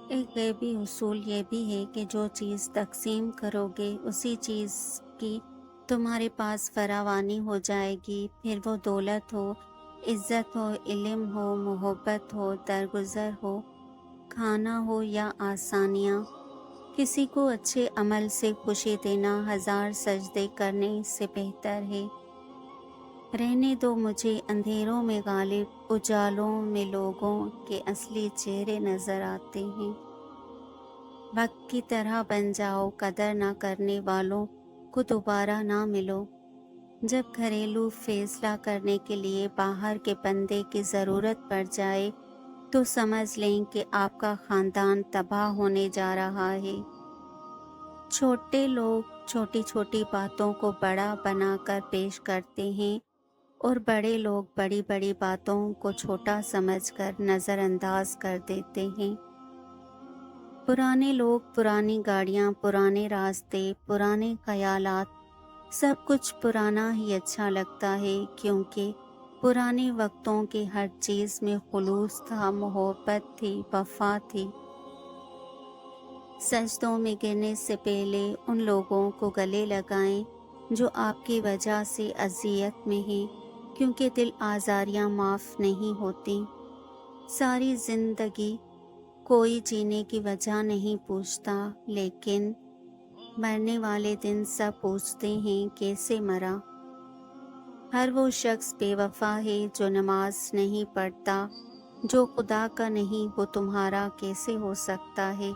एक गैबी उसूल ये भी है कि जो चीज़ तक़सीम करोगे उसी चीज़ की तुम्हारे पास फरावानी हो जाएगी। फिर वो दौलत हो, इज़्ज़त हो, इल्म हो, मोहब्बत हो, दरगुज़र हो, खाना हो या आसानियाँ। किसी को अच्छे अमल से खुशी देना हज़ार सजदे करने से बेहतर है। रहने दो मुझे अंधेरों में गालिब, उजालों में लोगों के असली चेहरे नज़र आते हैं। वक्त की तरह बन जाओ, कदर ना करने वालों को दोबारा ना मिलो। जब घरेलू फैसला करने के लिए बाहर के बंदे की ज़रूरत पड़ जाए तो समझ लें कि आपका ख़ानदान तबाह होने जा रहा है। छोटे लोग छोटी छोटी बातों को बड़ा बनाकर पेश करते हैं और बड़े लोग बड़ी बड़ी बातों को छोटा समझकर नज़रअंदाज कर देते हैं। पुराने लोग, पुरानी गाड़ियाँ, पुराने रास्ते, पुराने ख़यालात, सब कुछ पुराना ही अच्छा लगता है क्योंकि पुराने वक्तों की हर चीज़ में खुलूस था, मोहब्बत थी, वफ़ा थी। सजदों में गिरने से पहले उन लोगों को गले लगाएं जो आपकी वजह से अज़ियत में हैं, क्योंकि दिल आज़ारियाँ माफ़ नहीं होती। सारी ज़िंदगी कोई जीने की वजह नहीं पूछता, लेकिन मरने वाले दिन सब पूछते हैं कैसे मरा। हर वो शख्स बेवफा है जो नमाज नहीं पढ़ता, जो खुदा का नहीं वो तुम्हारा कैसे हो सकता है।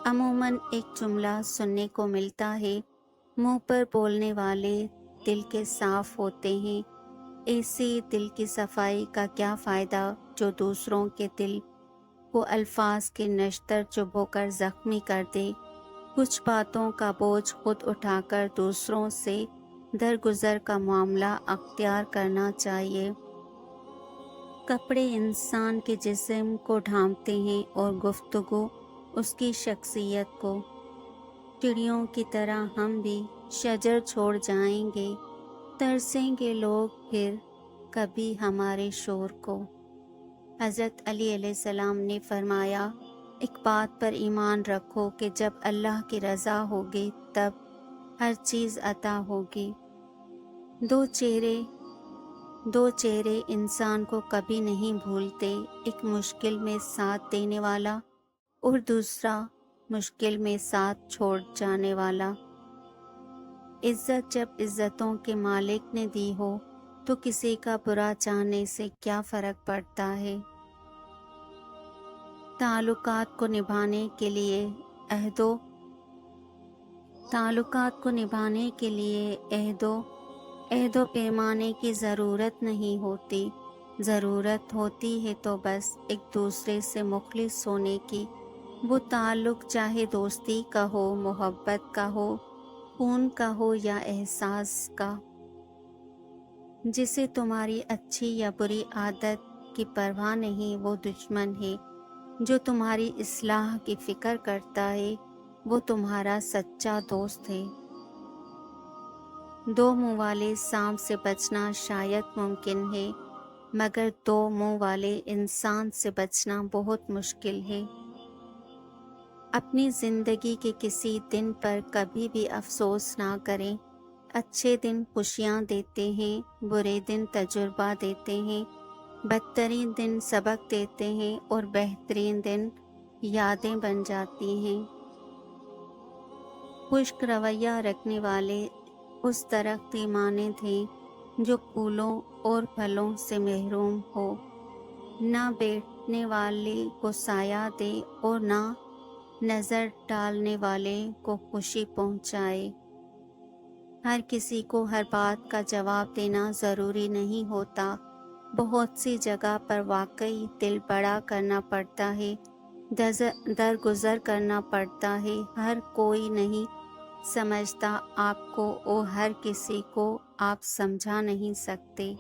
अमूमन एक जुमला सुनने को मिलता है, मुंह पर बोलने वाले दिल के साफ होते हैं। ऐसी दिल की सफाई का क्या फ़ायदा जो दूसरों के दिल को अल्फाज के नश्तर चुभोकर ज़ख्मी कर दे। कुछ बातों का बोझ खुद उठाकर दूसरों से दरगुजर का मामला अख्तियार करना चाहिए। कपड़े इंसान के जिस्म को ढांपते हैं और गुफ्तगू उसकी शख्सियत को। चिड़ियों की तरह हम भी शजर छोड़ जाएंगे, तरसेंगे लोग फिर कभी हमारे शोर को। हज़रत अली अलैहिस्सलाम ने फरमाया, एक बात पर ईमान रखो कि जब अल्लाह की रज़ा होगी तब हर चीज़ अता होगी। दो चेहरे इंसान को कभी नहीं भूलते, एक मुश्किल में साथ देने वाला और दूसरा मुश्किल में साथ छोड़ जाने वाला। इज्जत जब इज्जतों के मालिक ने दी हो तो किसी का बुरा चाहने से क्या फ़र्क पड़ता है। ताल्लुकात को निभाने के लिए अहदो पैमाने की ज़रूरत नहीं होती। ज़रूरत होती है तो बस एक दूसरे से मुखलिस होने की। वो ताल्लुक चाहे दोस्ती का हो, मोहब्बत का हो, खून का हो या एहसास का। जिसे तुम्हारी अच्छी या बुरी आदत की परवाह नहीं वो दुश्मन है। जो तुम्हारी इस्लाह की फ़िक्र करता है वो तुम्हारा सच्चा दोस्त है। दो मुँह वाले सांप से बचना शायद मुमकिन है, मगर दो मुँह वाले इंसान से बचना बहुत मुश्किल है। अपनी ज़िंदगी के किसी दिन पर कभी भी अफसोस ना करें। अच्छे दिन खुशियाँ देते हैं, बुरे दिन तजुर्बा देते हैं, बदतरीन दिन सबक देते हैं और बेहतरीन दिन यादें बन जाती हैं। खुश्क रवैया रखने वाले उस दरख्त की मानद हैं जो फूलों और फलों से महरूम हो, ना बैठने वाले को साया दे और ना नज़र डालने वाले को खुशी पहुँचाए। हर किसी को हर बात का जवाब देना ज़रूरी नहीं होता। बहुत सी जगह पर वाकई दिल बड़ा करना पड़ता है, दरगुजर करना पड़ता है। हर कोई नहीं समझता आपको और हर किसी को आप समझा नहीं सकते।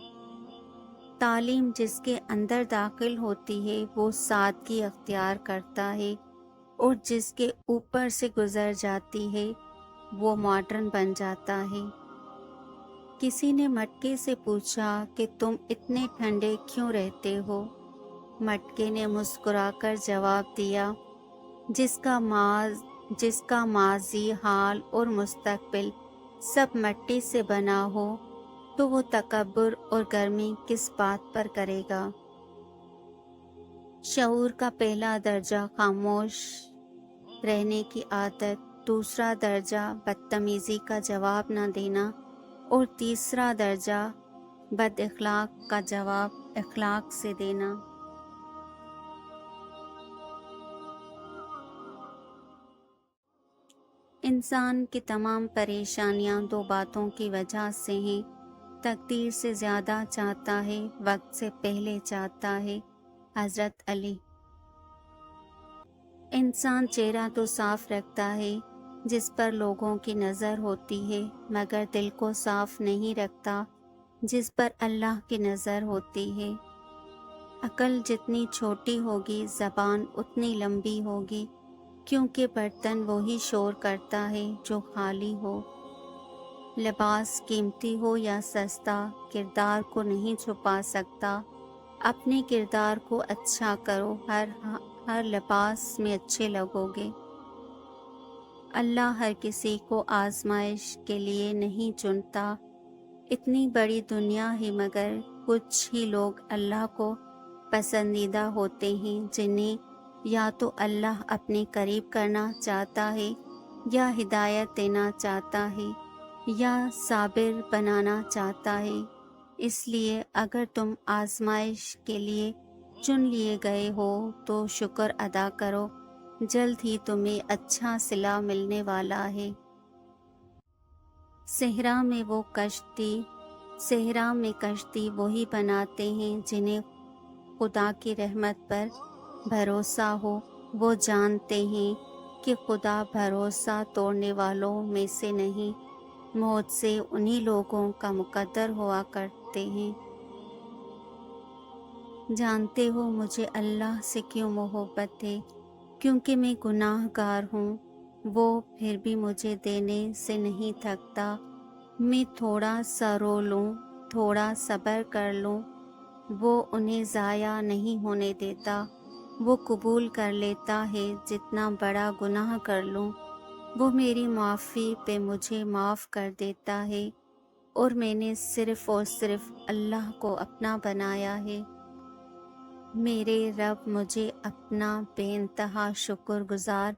तालीम जिसके अंदर दाखिल होती है वो सादगी अख्तियार करता है और जिसके ऊपर से गुजर जाती है वो मॉडर्न बन जाता है। किसी ने मटके से पूछा कि तुम इतने ठंडे क्यों रहते हो? مٹکے نے مسکرا کر جواب دیا، جس کا ماضی، حال اور مستقبل سب مٹی سے بنا ہو تو وہ تکبر اور گرمی کس بات پر کرے گا؟ شعور کا پہلا درجہ خاموش رہنے کی عادت، دوسرا درجہ بدتمیزی کا جواب نہ دینا اور تیسرا درجہ بد اخلاق کا جواب اخلاق سے دینا۔ انسان کی تمام پریشانیاں دو باتوں کی وجہ سے ہیں، تقدیر سے زیادہ چاہتا ہے، وقت سے پہلے چاہتا ہے۔ حضرت علی۔ انسان چہرہ تو صاف رکھتا ہے جس پر لوگوں کی نظر ہوتی ہے، مگر دل کو صاف نہیں رکھتا جس پر اللہ کی نظر ہوتی ہے۔ عقل جتنی چھوٹی ہوگی زبان اتنی لمبی ہوگی، کیونکہ برتن وہی شور کرتا ہے جو خالی ہو۔ لباس قیمتی ہو یا سستا کردار کو نہیں چھپا سکتا۔ اپنے کردار کو اچھا کرو، ہر لباس میں اچھے لگو گے۔ اللہ ہر کسی کو آزمائش کے لیے نہیں چنتا۔ اتنی بڑی دنیا ہے مگر کچھ ہی لوگ اللہ کو پسندیدہ ہوتے ہیں، جنہیں یا تو اللہ اپنے قریب کرنا چاہتا ہے یا ہدایت دینا چاہتا ہے یا صابر بنانا چاہتا ہے۔ اس لیے اگر تم آزمائش کے لیے چن لیے گئے ہو تو شکر ادا کرو، جلد ہی تمہیں اچھا صلہ ملنے والا ہے۔ صحرا میں کشتی وہی بناتے ہیں جنہیں خدا کی رحمت پر بھروسہ ہو۔ وہ جانتے ہیں کہ خدا بھروسہ توڑنے والوں میں سے نہیں، موت سے انہی لوگوں کا مقدر ہوا کرتے ہیں۔ جانتے ہو مجھے اللہ سے کیوں محبت ہے؟ کیونکہ میں گناہ گار ہوں، وہ پھر بھی مجھے دینے سے نہیں تھکتا۔ میں تھوڑا سا رو لوں، تھوڑا صبر کر لوں، وہ انہیں ضائع نہیں ہونے دیتا۔ وہ قبول کر لیتا ہے جتنا بڑا گناہ کر لوں، وہ میری معافی پہ مجھے معاف کر دیتا ہے، اور میں نے صرف اور صرف اللہ کو اپنا بنایا ہے۔ میرے رب مجھے اپنا بے انتہا شکر گزار،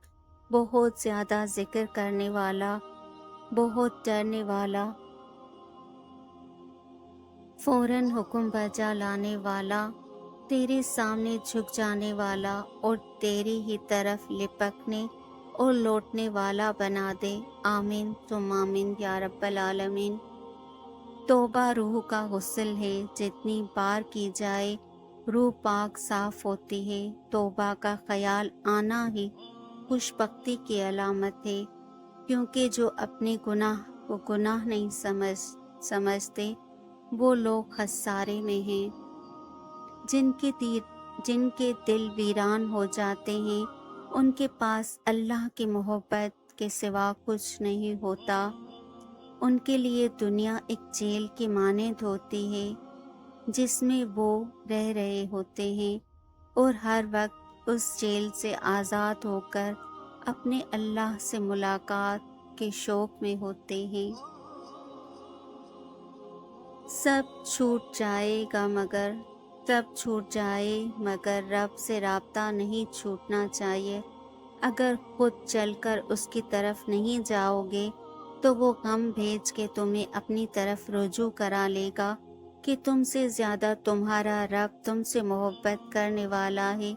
بہت زیادہ ذکر کرنے والا، بہت ڈرنے والا، فوراً حکم بجا لانے والا، تیرے سامنے جھک جانے والا اور تیری ہی طرف لپکنے اور لوٹنے والا بنا دے۔ آمین ثم آمین یا رب العالمین۔ توبہ روح کا غسل ہے، جتنی بار کی جائے روح پاک صاف ہوتی ہے۔ توبہ کا خیال آنا ہی خوش بختی کی علامت ہے، کیونکہ جو اپنے گناہ کو گناہ نہیں سمجھتے وہ لوگ خسارے میں ہیں۔ جن کے دل ویران ہو جاتے ہیں ان کے پاس اللہ کی محبت کے سوا کچھ نہیں ہوتا۔ ان کے لیے دنیا ایک جیل کی مانند ہوتی ہے جس میں وہ رہ رہے ہوتے ہیں، اور ہر وقت اس جیل سے آزاد ہو کر اپنے اللہ سے ملاقات کے شوق میں ہوتے ہیں۔ سب چھوٹ جائے مگر رب سے رابطہ نہیں چھوٹنا چاہیے۔ اگر خود چل کر اس کی طرف نہیں جاؤ گے تو وہ غم بھیج کے تمہیں اپنی طرف رجوع کرا لے گا کہ تم سے زیادہ تمہارا رب تم سے محبت کرنے والا ہے۔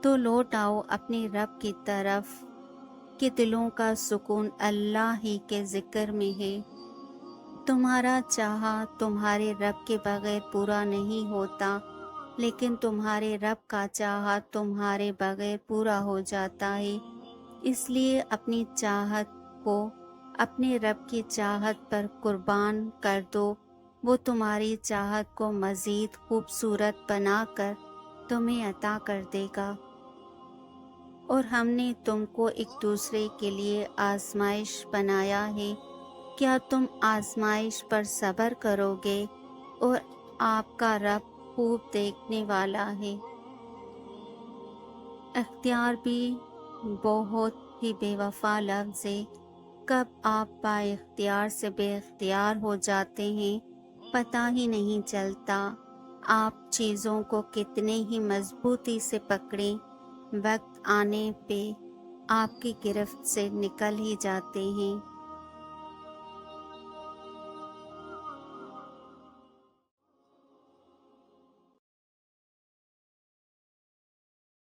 تو لوٹ آؤ اپنے رب کی طرف کہ دلوں کا سکون اللہ ہی کے ذکر میں ہے۔ تمہارا چاہا تمہارے رب کے بغیر پورا نہیں ہوتا، لیکن تمہارے رب کا چاہا تمہارے بغیر پورا ہو جاتا ہے۔ اس لیے اپنی چاہت کو اپنے رب کی چاہت پر قربان کر دو، وہ تمہاری چاہت کو مزید خوبصورت بنا کر تمہیں عطا کر دے گا۔ اور ہم نے تم کو ایک دوسرے کے لیے آزمائش بنایا ہے، کیا تم آزمائش پر صبر کرو گے؟ اور آپ کا رب خوب دیکھنے والا ہے۔ اختیار بھی بہت ہی بے وفا لفظ ہے۔ کب آپ با اختیار سے بے اختیار ہو جاتے ہیں پتہ ہی نہیں چلتا۔ آپ چیزوں کو کتنے ہی مضبوطی سے پکڑیں، وقت آنے پہ آپ کی گرفت سے نکل ہی جاتے ہیں۔